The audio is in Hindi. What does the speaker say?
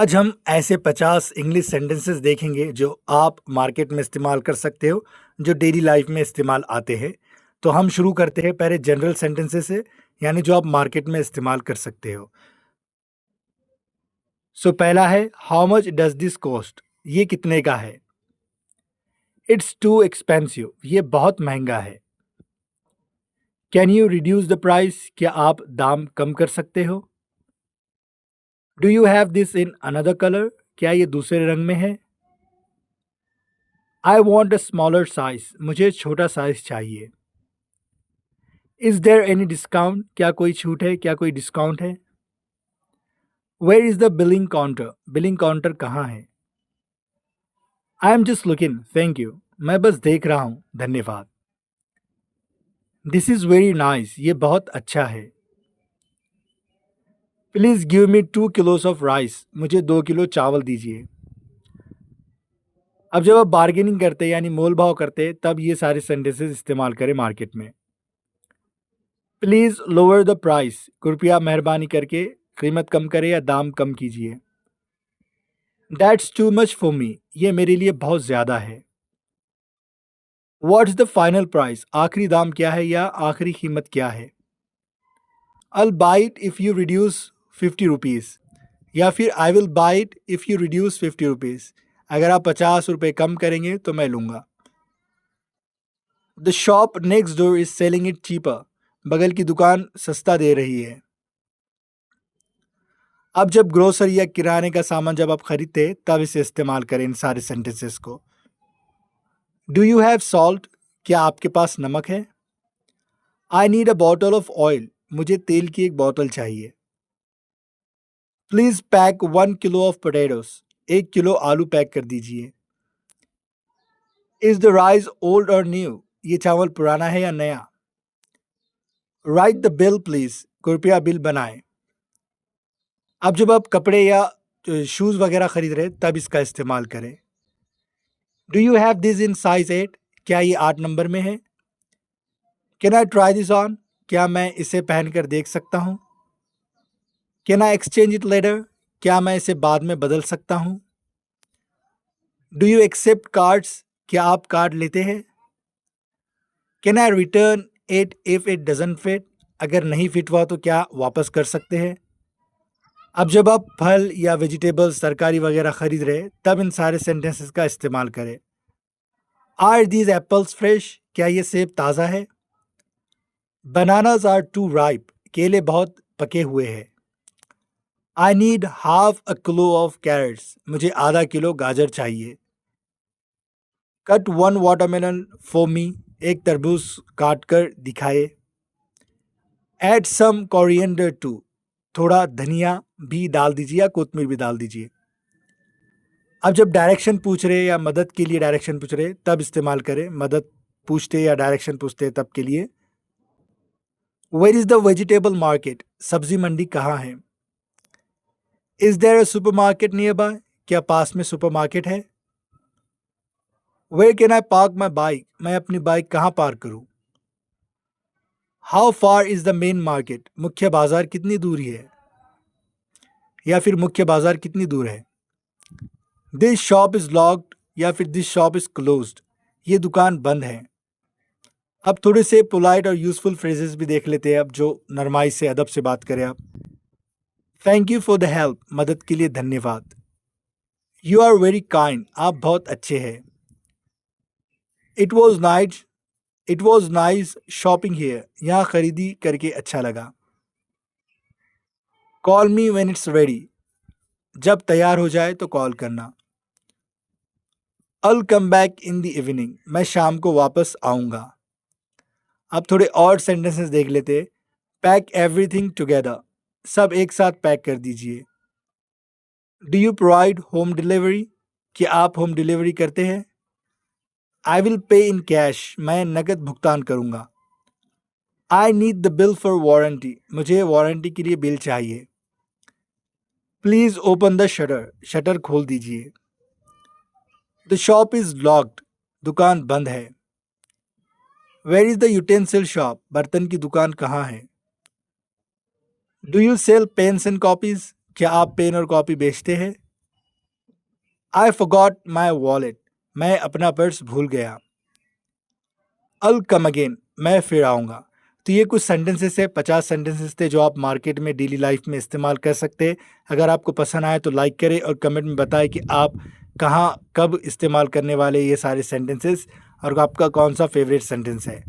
आज हम ऐसे 50 इंग्लिश सेंटेंसेस देखेंगे जो आप मार्केट में इस्तेमाल कर सकते हो, जो डेली लाइफ में इस्तेमाल आते हैं। तो हम शुरू करते हैं पहले जनरल सेंटेंसेस से, यानी जो आप मार्केट में इस्तेमाल कर सकते हो। सो पहला है how much does this cost? ये कितने का है? इट्स टू एक्सपेंसिव, ये बहुत महंगा है। Can you reduce the price? क्या आप दाम कम कर सकते हो? Do you have this in another colour? क्या ये दूसरे रंग में है? I want a smaller size, मुझे छोटा साइज चाहिए। Is there any discount? क्या कोई छूट है? क्या कोई डिस्काउंट है? Where is the billing counter? Billing counter कहाँ है? I am just looking, thank you, मैं बस देख रहा हूँ, धन्यवाद। दिस इज वेरी नाइस, ये बहुत अच्छा है। Please give me 2 किलोस of rice, मुझे 2 किलो चावल दीजिए। अब जब आप बार्गेनिंग करते हैं यानी मोल भाव करते हैं, तब ये सारे सेंटेंसेस इस्तेमाल करें मार्केट में। प्लीज लोअर द प्राइस, कृपया मेहरबानी करके कीमत कम करें या दाम कम कीजिए। That's too much for me, ये मेरे लिए बहुत ज़्यादा है। What's the final price? आखिरी दाम क्या है या आखिरी कीमत क्या है? I'll buy it if you reduce 50 rupees, या फिर I will by it if you reduce 50 rupees. अगर आप 50 रुपये कम करेंगे तो मैं लूँगा। The shop next door is selling it cheaper, बगल की दुकान सस्ता दे रही है। अब जब ग्रोसरी या किराने का सामान जब आप खरीदते हैं, तब इसे इस्तेमाल करें इन सारे सेंटेंसेस को। Do you have salt? क्या आपके पास नमक है? I need a bottle of oil, मुझे तेल की एक बोतल चाहिए। Please pack 1 kilo of potatoes, 1 kilo आलू पैक कर दीजिए। इज द राइस ओल्ड और न्यू? ये चावल पुराना है या नया? राइट द बिल प्लीज, कृपया बिल बनाएं। अब जब आप कपड़े या शूज़ वगैरह खरीद रहे हैं, तब इसका इस्तेमाल करें। Do you have this in size 8? क्या ये 8 नंबर में है? Can I try this on? क्या मैं इसे पहनकर देख सकता हूँ? Can I exchange it later? क्या मैं इसे बाद में बदल सकता हूँ? Do you accept cards? क्या आप कार्ड लेते हैं? Can I return it if it doesn't fit? अगर नहीं फिट हुआ तो क्या वापस कर सकते हैं? अब जब आप फल या वेजिटेबल्स तरकारी वगैरह खरीद रहे हैं, तब इन सारे सेंटेंसेस का इस्तेमाल करें। Are these apples fresh? क्या ये सेब ताज़ा है? बनानाज आर टू राइप, केले बहुत पके हुए हैं। I need half a kilo of carrots, मुझे आधा किलो गाजर चाहिए। कट 1 वाटरमेलन फॉर मी, एक तरबूज काट कर दिखाए। एड सम कोरिएंडर टू, थोड़ा धनिया भी डाल दीजिए या कोतमीर भी डाल दीजिए। अब जब डायरेक्शन पूछ रहे या मदद के लिए डायरेक्शन पूछ रहे, तब इस्तेमाल करें। मदद पूछते या डायरेक्शन पूछते तब के लिए। Where is the vegetable market? सब्जी मंडी कहाँ है? Is there a supermarket nearby? क्या पास में सुपरमार्केट है? Where can I park my bike? मैं अपनी बाइक कहाँ पार्क करूँ? How far is the main market? मुख्य बाजार कितनी दूरी है? या फिर मुख्य बाजार कितनी दूर है? दिस शॉप इज लॉक्ड, या फिर दिस शॉप इज क्लोज्ड, ये दुकान बंद है। अब थोड़े से पोलाइट और यूजफुल फ्रेजेस भी देख लेते हैं, अब जो नरमाई से अदब से बात करें आप। Thank you for the help, मदद के लिए धन्यवाद। यू आर वेरी काइंड, आप बहुत अच्छे हैं। It was nice, it was nice shopping here, यहाँ खरीदी करके अच्छा लगा। Call me when it's ready, जब तैयार हो जाए तो कॉल करना। I'll come back in the evening, मैं शाम को वापस आऊँगा। अब थोड़े और सेंटेंसेस देख लेते हैं। पैक एवरीथिंग टुगेदर, सब एक साथ पैक कर दीजिए। Do you provide home delivery? क्या आप होम डिलीवरी करते हैं? I will pay in cash, मैं नकद भुगतान करूँगा। I need the bill for warranty, मुझे वारंटी के लिए बिल चाहिए। Please open the shutter, shutter खोल दीजिए। द शॉप इज़ लॉक्ड, दुकान बंद है। Where is the utensil shop? बर्तन की दुकान कहाँ है? Do you sell pens and copies? क्या आप पेन और कॉपी बेचते हैं? आई फॉरगॉट माई वॉलेट, मैं अपना पर्स भूल गया। अल कम अगेन, मैं फिर आऊँगा। तो ये कुछ सेंटेंसेस है, 50 सेंटेंसेस थे जो आप मार्केट में डेली लाइफ में इस्तेमाल कर सकते हैं। अगर आपको पसंद आए तो लाइक करें और कमेंट में बताएं कि आप कहाँ कब इस्तेमाल करने वाले ये सारे सेंटेंसेस और आपका कौन सा फेवरेट सेंटेंस है।